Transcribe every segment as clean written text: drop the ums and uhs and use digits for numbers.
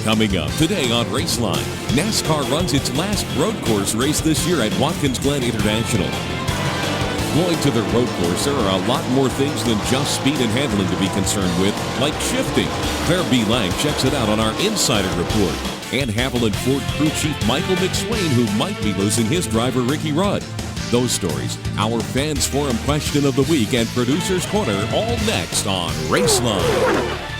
Coming up today on Raceline, NASCAR runs its last road course race this year at Watkins Glen International. Going to the road course, there are a lot more things than just speed and handling to be concerned with, like shifting. Claire B. Lang checks it out on our Insider Report. And Haviland Ford crew chief Michael McSwain, who might be losing his driver Ricky Rudd. Those stories, our Fans Forum question of the week, and Producer's Corner, all next on Raceline.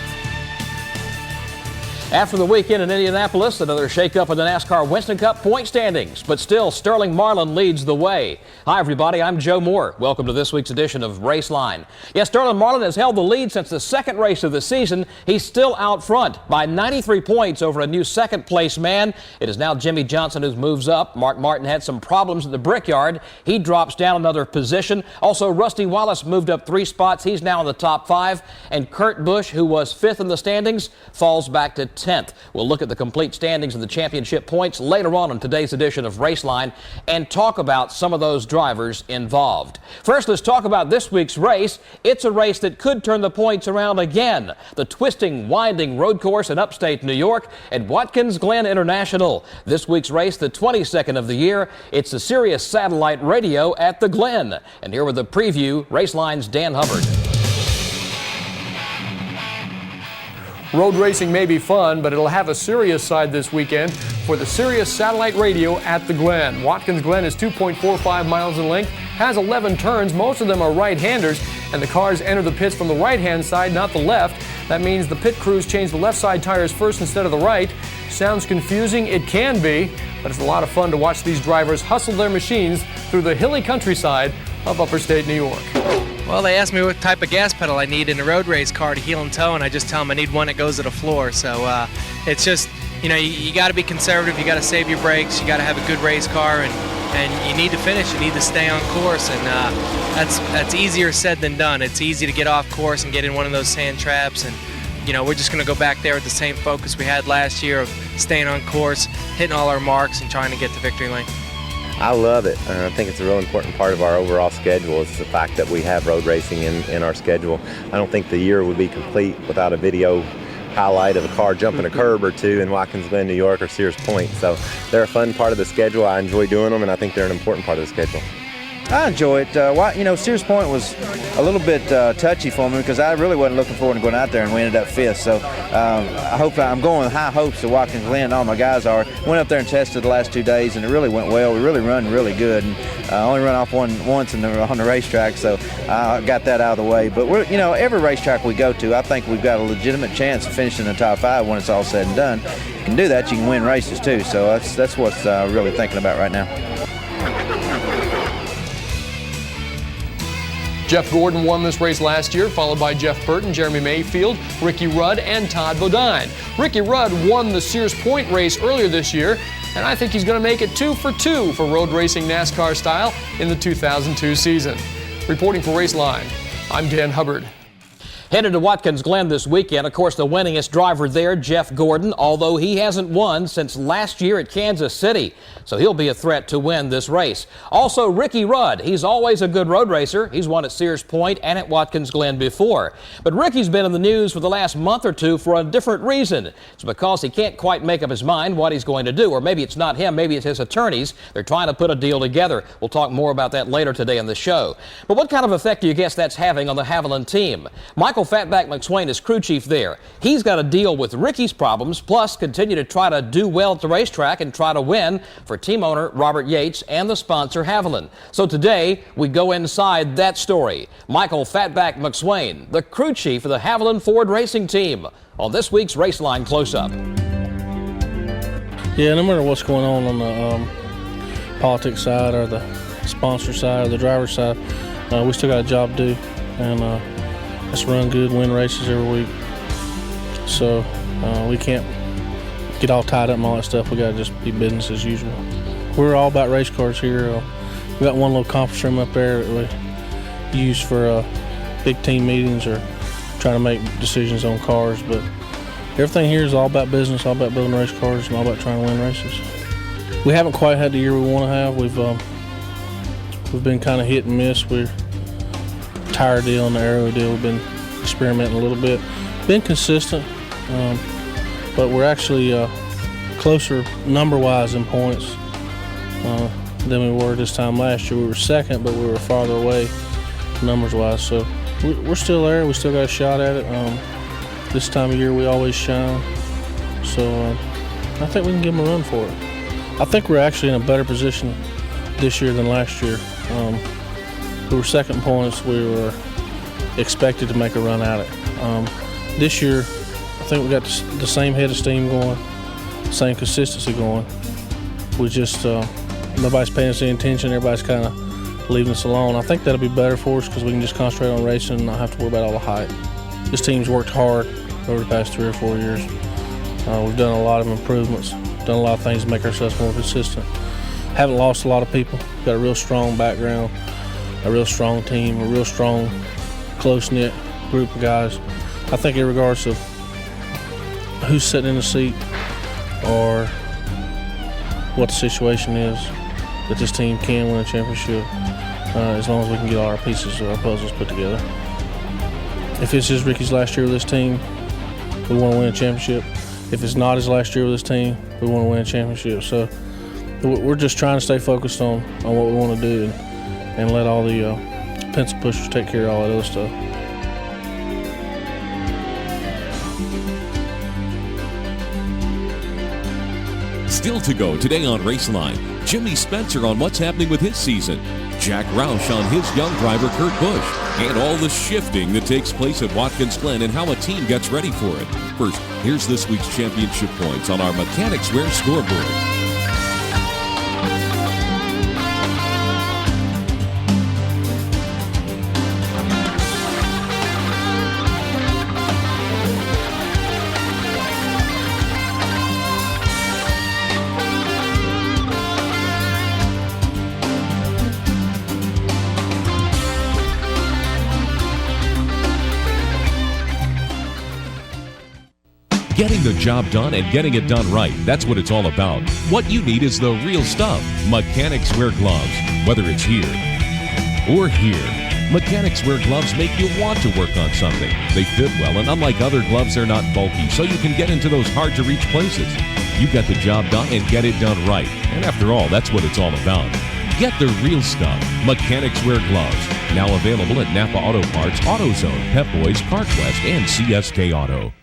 After the weekend in Indianapolis, another shakeup in the NASCAR Winston Cup point standings. But still, Sterling Marlin leads the way. Hi, everybody. I'm Joe Moore. Welcome to this week's edition of Raceline. Yes, Sterling Marlin has held the lead since the second race of the season. He's still out front by 93 points over a new second-place man. It is now Jimmy Johnson who moves up. Mark Martin had some problems at the Brickyard. He drops down another position. Also, Rusty Wallace moved up 3 spots. He's now in the top 5. And Kurt Busch, who was 5th in the standings, falls back to 10th. We'll look at the complete standings and the championship points later on in today's edition of Raceline and talk about some of those drivers involved. First, let's talk about this week's race. It's a race that could turn the points around again. The twisting, winding road course in upstate New York at Watkins Glen International. This week's race, the 22nd of the year. It's the Sirius Satellite Radio at the Glen. And here with the preview, Raceline's Dan Hubbard. Road racing may be fun, but it'll have a serious side this weekend for the Sirius Satellite Radio at the Glen. Watkins Glen is 2.45 miles in length, has 11 turns. Most of them are right-handers, and the cars enter the pits from the right-hand side, not the left. That means the pit crews change the left side tires first instead of the right. Sounds confusing? It can be, but it's a lot of fun to watch these drivers hustle their machines through the hilly countryside of upstate New York. Well, they asked me what type of gas pedal I need in a road race car to heel and toe, and I just tell them I need one that goes to the floor. So it's just, you know, you got to be conservative. You got to save your brakes. You got to have a good race car, and you need to finish. You need to stay on course, and that's easier said than done. It's easy to get off course and get in one of those sand traps, and you know, we're just going to go back there with the same focus we had last year of staying on course, hitting all our marks, and trying to get to victory lane. I love it. I think it's a real important part of our overall schedule is the fact that we have road racing in our schedule. I don't think the year would be complete without a video highlight of a car jumping a curb or two in Watkins Glen, New York, or Sears Point. So they're a fun part of the schedule. I enjoy doing them, and I think they're an important part of the schedule. I enjoy it. You know, Sears Point was a little bit touchy for me because I really wasn't looking forward to going out there, and we ended up 5th. So I'm going with high hopes to Watkins Glen. All my guys are. Went up there and tested the last 2 days, and it really went well. We really run really good, and only run off once on the racetrack, so I got that out of the way. But you know, every racetrack we go to, I think we've got a legitimate chance of finishing in the top 5 when it's all said and done. You can do that, you can win races too. So that's what's really thinking about right now. Jeff Gordon won this race last year, followed by Jeff Burton, Jeremy Mayfield, Ricky Rudd, and Todd Bodine. Ricky Rudd won the Sears Point race earlier this year, and I think he's going to make it 2 for 2 for road racing NASCAR style in the 2002 season. Reporting for Raceline, I'm Dan Hubbard. Headed to Watkins Glen this weekend, of course, the winningest driver there, Jeff Gordon, although he hasn't won since last year at Kansas City. So he'll be a threat to win this race. Also, Ricky Rudd. He's always a good road racer. He's won at Sears Point and at Watkins Glen before. But Ricky's been in the news for the last month or two for a different reason. It's because he can't quite make up his mind what he's going to do. Or maybe it's not him, maybe it's his attorneys. They're trying to put a deal together. We'll talk more about that later today on the show. But what kind of effect do you guess that's having on the Haviland team? Michael Fatback McSwain is crew chief there. He's got to deal with Ricky's problems, plus continue to try to do well at the racetrack and try to win for team owner Robert Yates and the sponsor Haviland. So today, we go inside that story. Michael Fatback McSwain, the crew chief of the Haviland Ford Racing Team, on this week's Raceline Close-Up. Yeah, no matter what's going on the politics side or the sponsor side or the driver side, we still got a job to do, and let's run good, win races every week. So we can't get all tied up and all that stuff. We got to just be business as usual. We're all about race cars here. We got one little conference room up there that we use for big team meetings or trying to make decisions on cars. But everything here is all about business, all about building race cars, and all about trying to win races. We haven't quite had the year we want to have. We've been kind of hit and miss. We're tire deal and the aero deal. We've been experimenting a little bit. Been consistent. but we're actually closer number-wise in points than we were this time last year. We were second, but we were farther away numbers-wise. So we're still there. We still got a shot at it. This time of year, we always shine. So I think we can give them a run for it. I think we're actually in a better position this year than last year. We were second in points. We were expected to make a run at it. This year, I think we got the same head of steam going, same consistency going. We just, nobody's paying us any attention. Everybody's kind of leaving us alone. I think that'll be better for us because we can just concentrate on racing and not have to worry about all the hype. This team's worked hard over the past 3 or 4 years. We've done a lot of improvements, done a lot of things to make ourselves more consistent. Haven't lost a lot of people. Got a real strong background, a real strong team, a real strong, close-knit group of guys. I think regardless of who's sitting in the seat or what the situation is, that this team can win a championship as long as we can get all our pieces of our puzzles put together. If this is Ricky's last year with this team, we want to win a championship. If it's not his last year with this team, we want to win a championship. So we're just trying to stay focused on what we want to do and let all the pencil pushers take care of all that other stuff. Still to go today on Raceline, Jimmy Spencer on what's happening with his season, Jack Roush on his young driver Kurt Busch, and all the shifting that takes place at Watkins Glen and how a team gets ready for it. First, here's this week's championship points on our Mechanics Wear scoreboard. Getting the job done and getting it done right. That's what it's all about. What you need is the real stuff. Mechanics Wear gloves. Whether it's here or here, Mechanics Wear gloves make you want to work on something. They fit well, and unlike other gloves, they're not bulky, so you can get into those hard-to-reach places. You get the job done and get it done right. And after all, that's what it's all about. Get the real stuff. Mechanics Wear gloves. Now available at Napa Auto Parts, AutoZone, Pep Boys, CarQuest, and CSK Auto.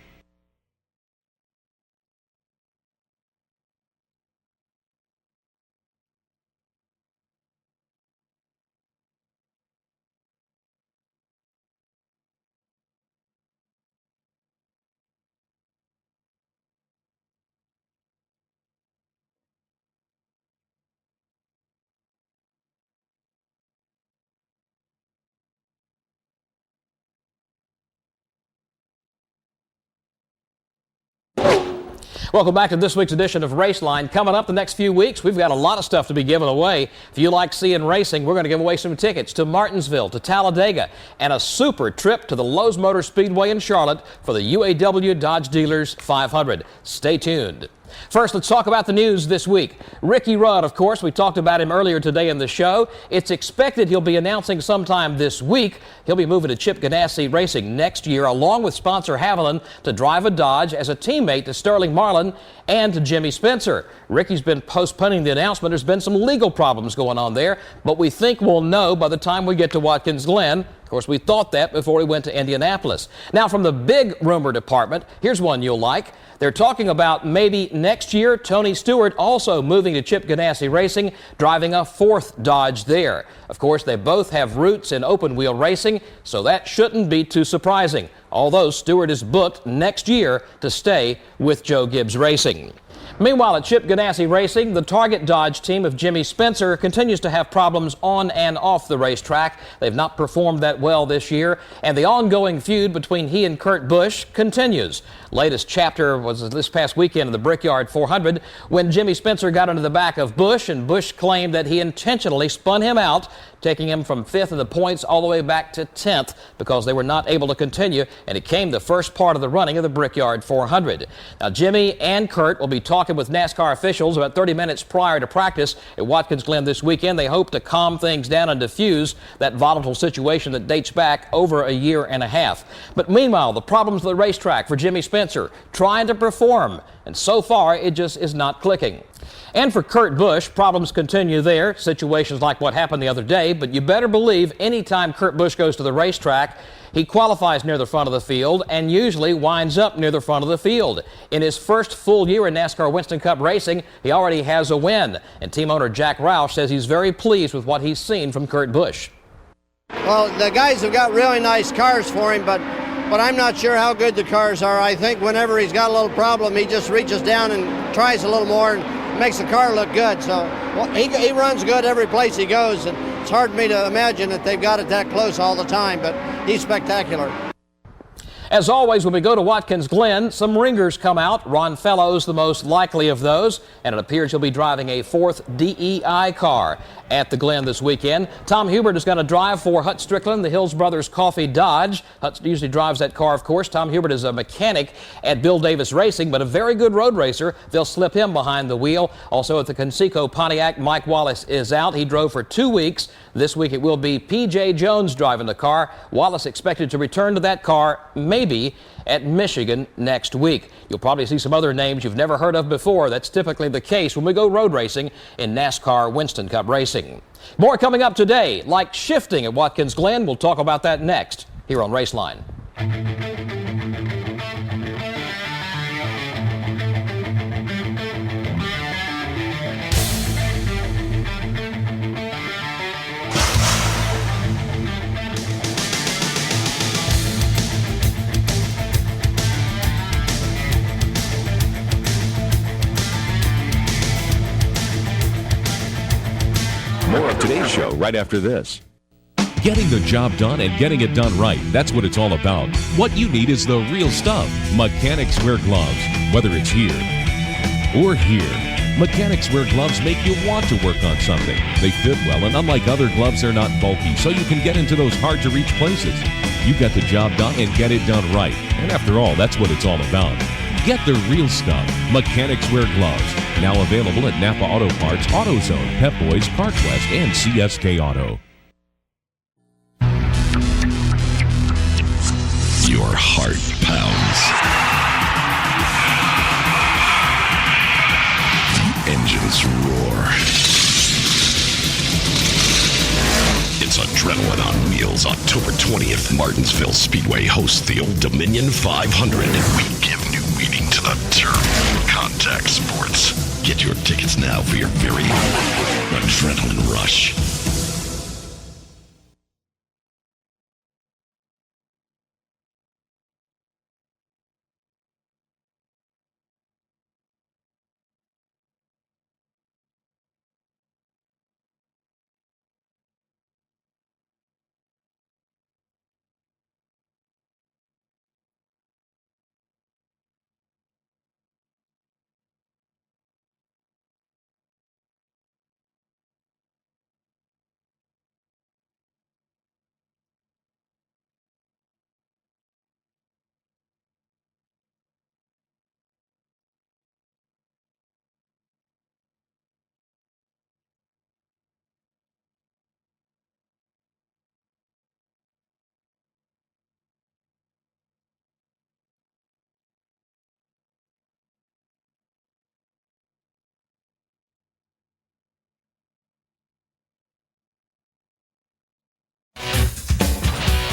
Welcome back to this week's edition of Raceline. Coming up the next few weeks, we've got a lot of stuff to be giving away. If you like seeing racing, we're going to give away some tickets to Martinsville, to Talladega, and a super trip to the Lowe's Motor Speedway in Charlotte for the UAW Dodge Dealers 500. Stay tuned. First, let's talk about the news this week. Ricky Rudd, of course, we talked about him earlier today in the show. It's expected he'll be announcing sometime this week he'll be moving to Chip Ganassi Racing next year, along with sponsor Haviland, to drive a Dodge as a teammate to Sterling Marlin and to Jimmy Spencer. Ricky's been postponing the announcement. There's been some legal problems going on there, but we think we'll know by the time we get to Watkins Glen. Of course, we thought that before we went to Indianapolis. Now, from the big rumor department, here's one you'll like. They're talking about maybe next year Tony Stewart also moving to Chip Ganassi Racing, driving a fourth Dodge there. Of course, they both have roots in open-wheel racing, so that shouldn't be too surprising, although Stewart is booked next year to stay with Joe Gibbs Racing. Meanwhile, at Chip Ganassi Racing, the Target Dodge team of Jimmy Spencer continues to have problems on and off the racetrack. They've not performed that well this year, and the ongoing feud between he and Kurt Busch continues. Latest chapter was this past weekend of the Brickyard 400 when Jimmy Spencer got into the back of Busch, and Busch claimed that he intentionally spun him out, taking him from 5th in the points all the way back to 10th because they were not able to continue, and it came the first part of the running of the Brickyard 400. Now, Jimmy and Kurt will be talking talking with NASCAR officials about 30 minutes prior to practice at Watkins Glen this weekend. They hope to calm things down and diffuse that volatile situation that dates back over a year and a half. But meanwhile, the problems of the racetrack for Jimmy Spencer, trying to perform, and so far it just is not clicking. And for Kurt Busch, problems continue there, situations like what happened the other day, but you better believe anytime Kurt Busch goes to the racetrack, he qualifies near the front of the field and usually winds up near the front of the field. In his first full year in NASCAR Winston Cup racing, he already has a win, and team owner Jack Roush says he's very pleased with what he's seen from Kurt Busch. Well, the guys have got really nice cars for him, but I'm not sure how good the cars are. I think whenever he's got a little problem, he just reaches down and tries a little more and makes the car look good. So well, he runs good every place he goes, and it's hard for me to imagine that they've got it that close all the time, but he's spectacular. As always, when we go to Watkins Glen, some ringers come out. Ron Fellows the most likely of those, and it appears he'll be driving a 4th DEI car at the Glen this weekend. Tom Hubert is going to drive for Hut Strickland, the Hills Brothers Coffee Dodge. Hut usually drives that car, of course. Tom Hubert is a mechanic at Bill Davis Racing, but a very good road racer. They'll slip him behind the wheel. Also at the Conseco Pontiac, Mike Wallace is out. He drove for 2 weeks. This week it will be P.J. Jones driving the car. Wallace expected to return to that car maybe at Michigan next week. You'll probably see some other names you've never heard of before. That's typically the case when we go road racing in NASCAR Winston Cup racing. More coming up today, like shifting at Watkins Glen. We'll talk about that next here on Raceline. More of today's show right after this. Getting the job done and getting it done right. That's what it's all about. What you need is the real stuff. Mechanics wear gloves, whether it's here or here. Mechanics wear gloves make you want to work on something. They fit well, and unlike other gloves, they're not bulky, so you can get into those hard-to-reach places. You get the job done and get it done right. And after all, that's what it's all about. Get the real stuff. Mechanics wear gloves. Now available at Napa Auto Parts, AutoZone, Pep Boys, CarQuest, and CSK Auto. Your heart pounds. The engines roar. It's Adrenaline on Wheels. October 20th, Martinsville Speedway hosts the Old Dominion 500, and we give new meaning to the term contact sports. Get your tickets now for your very own Adrenaline Rush.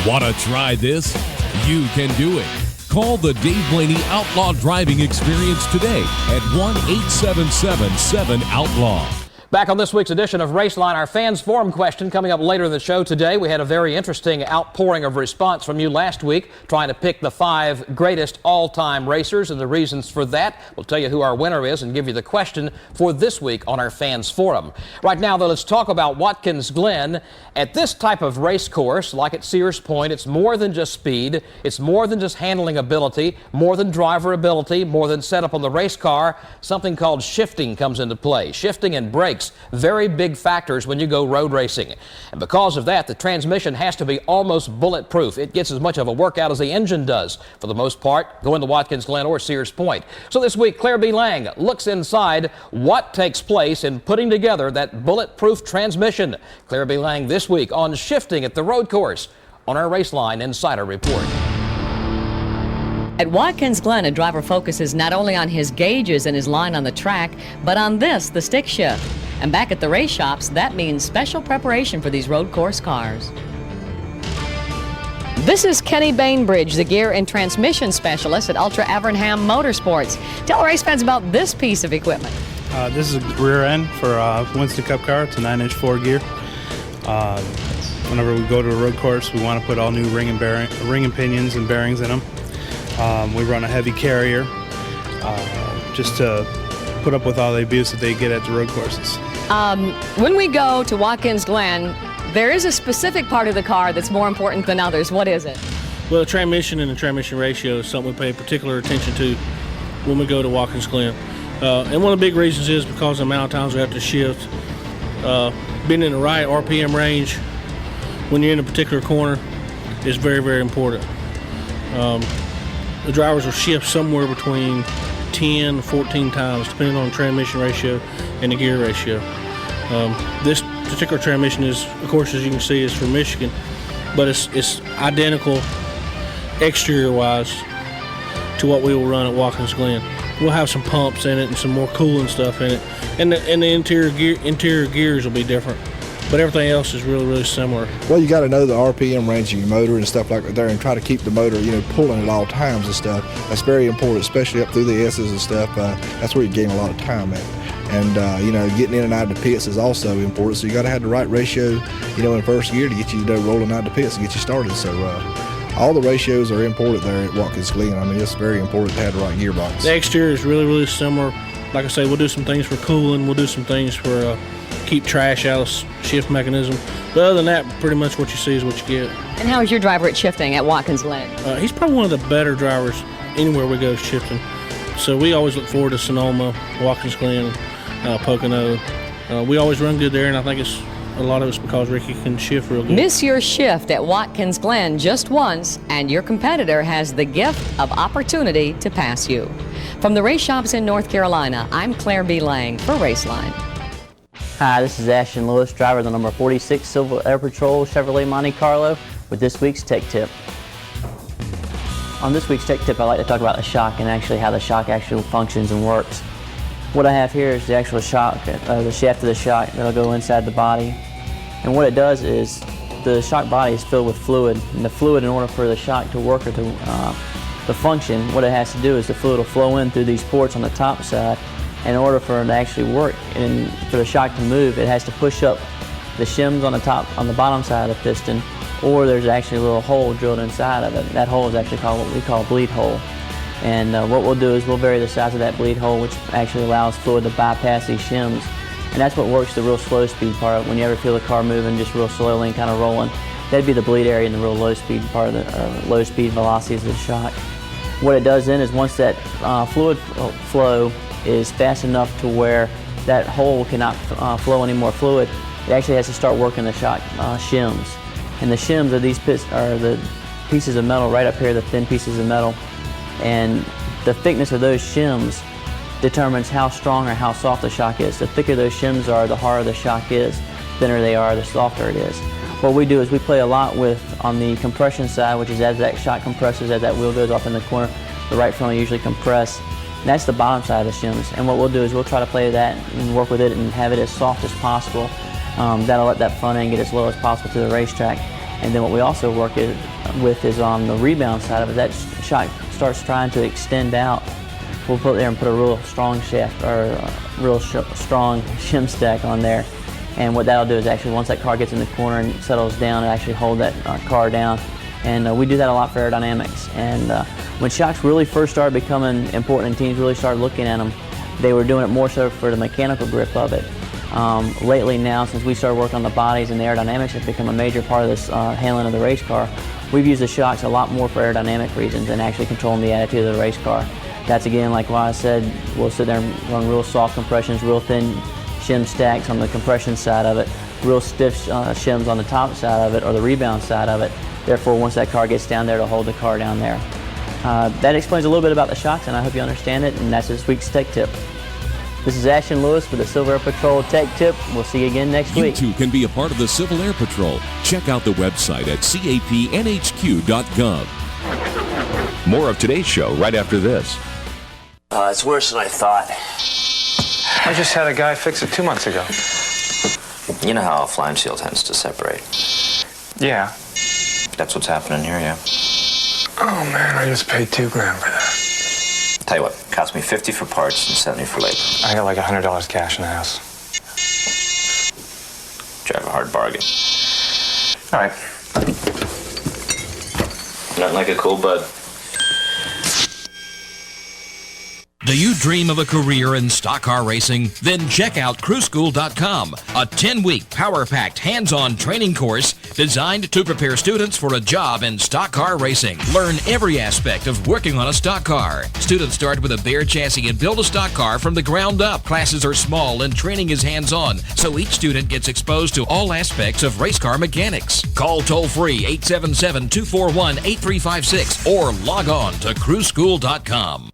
Want to try this? You can do it. Call the Dave Blaney Outlaw Driving Experience today at 1-877-7-OUTLAW. Back on this week's edition of Raceline, our fans forum question coming up later in the show today. We had a very interesting outpouring of response from you last week, trying to pick the 5 greatest all-time racers and the reasons for that. We'll tell you who our winner is and give you the question for this week on our fans forum. Right now, though, let's talk about Watkins Glen. At this type of race course, like at Sears Point, it's more than just speed. It's more than just handling ability, more than driver ability, more than setup on the race car. Something called shifting comes into play. Shifting and brakes. brakes, very big factors when you go road racing. And because of that, the transmission has to be almost bulletproof. It gets as much of a workout as the engine does, for the most part, going to Watkins Glen or Sears Point. So this week, Claire B. Lang looks inside what takes place in putting together that bulletproof transmission. Claire B. Lang this week on shifting at the road course on our Raceline Insider Report. At Watkins Glen, a driver focuses not only on his gauges and his line on the track, but on this, the stick shift. And back at the race shops, that means special preparation for these road course cars. This is Kenny Bainbridge, the gear and transmission specialist at Ultra Avernham Motorsports. Tell race fans about this piece of equipment. This is a rear end for a Winston Cup car. It's a 9-inch 4-gear. Whenever we go to a road course, we want to put all new ring and pinions and bearings in them. We run a heavy carrier just to put up with all the abuse that they get at the road courses. When we go to Watkins Glen, there is a specific part of the car that's more important than others. What is it? Well, the transmission and the transmission ratio is something we pay particular attention to when we go to Watkins Glen. And one of the big reasons is because of the amount of times we have to shift. Being in the right RPM range when you're in a particular corner is very, very important. The drivers will shift somewhere between 10 and 14 times, depending on the transmission ratio and the gear ratio. This particular transmission is, of course, as you can see, is from Michigan, but it's identical exterior-wise to what we will run at Watkins Glen. We'll have some pumps in it and some more cooling stuff in it, and the interior gears will be different. But everything else is really, really similar. Well, you got to know the RPM range of your motor and stuff like that there, and try to keep the motor, pulling at all times and stuff. That's very important, especially up through the S's and stuff. That's where you gain a lot of time at. And getting in and out of the pits is also important. So you got to have the right ratio, in first gear to get you rolling out of the pits and get you started. So all the ratios are important there at Watkins Glen. I mean, it's very important to have the right gearbox. The exterior is really, really similar. Like I say, we'll do some things for cooling. We'll do some things for keep trash out of shift mechanism. But other than that, pretty much what you see is what you get. And how is your driver at shifting at Watkins Glen? He's probably one of the better drivers anywhere we go shifting. So we always look forward to Sonoma, Watkins Glen, Pocono. We always run good there, and I think it's a lot of it's because Ricky can shift real good. Miss your shift at Watkins Glen just once, and your competitor has the gift of opportunity to pass you. From the race shops in North Carolina, I'm Claire B. Lang for Raceline. Hi, this is Ashton Lewis, driver of the number 46 Silver Air Patrol Chevrolet Monte Carlo, with this week's Tech Tip. On this week's Tech Tip, I like to talk about the shock and actually how the shock actually functions and works. What I have here is the actual shock, the shaft of the shock that'll go inside the body. And what it does is the shock body is filled with fluid, and the fluid, in order for the shock to work or to function, what it has to do is the fluid will flow in through these ports on the top side. And in order for it to actually work and for the shock to move, it has to push up the shims on the bottom side of the piston, or there's actually a little hole drilled inside of it. That hole is actually called what we call a bleed hole. And what we'll do is we'll vary the size of that bleed hole, which actually allows fluid to bypass these shims. And that's what works the real slow speed part. When you ever feel the car moving just real slowly and kind of rolling, that'd be the bleed area in the real low speed part of the low speed velocities of the shock. What it does then is once that fluid flow is fast enough to where that hole cannot flow any more fluid, it actually has to start working the shock shims. And the shims are the pieces of metal right up here, the thin pieces of metal. And the thickness of those shims determines how strong or how soft the shock is. The thicker those shims are, the harder the shock is. The thinner they are, the softer it is. What we do is we play a lot with, on the compression side, which is as that shock compresses, as that wheel goes off in the corner, the right front will usually compress. And that's the bottom side of the shims. And what we'll do is we'll try to play that and work with it and have it as soft as possible. That'll let that front end get as low as possible to the racetrack. And then what we also work with is on the rebound side of it. That shock starts trying to extend out. We'll put there and put a real strong shaft or a real strong shim stack on there. And what that'll do is actually once that car gets in the corner and settles down, it'll actually hold that car down. And we do that a lot for aerodynamics. And when shocks really first started becoming important and teams really started looking at them, they were doing it more so for the mechanical grip of it. Lately now, since we started working on the bodies and the aerodynamics have become a major part of this handling of the race car, we've used the shocks a lot more for aerodynamic reasons than actually controlling the attitude of the race car. That's again, like what I said, we'll sit there and run real soft compressions, real thin shim stacks on the compression side of it, real stiff shims on the top side of it or the rebound side of it. Therefore, once that car gets down there, it'll hold the car down there. That explains a little bit about the shocks, and I hope you understand it, and that's this week's Tech Tip. This is Ashton Lewis with the Civil Air Patrol Tech Tip. We'll see you again next week. You too can be a part of the Civil Air Patrol. Check out the website at capnhq.gov. More of today's show right after this. It's worse than I thought. I just had a guy fix it 2 months ago. You know how a flame seal tends to separate? Yeah. That's what's happening here, yeah. Oh man, I just paid $2,000 for that. Tell you what, it cost me $50 for parts and $70 for labor. I got like $100 cash in the house. Drive a hard bargain. All right. Nothing like a cool bud. Do you dream of a career in stock car racing? Then check out CrewSchool.com, a 10-week, power-packed, hands-on training course designed to prepare students for a job in stock car racing. Learn every aspect of working on a stock car. Students start with a bare chassis and build a stock car from the ground up. Classes are small and training is hands-on, so each student gets exposed to all aspects of race car mechanics. Call toll-free 877-241-8356 or log on to CrewSchool.com.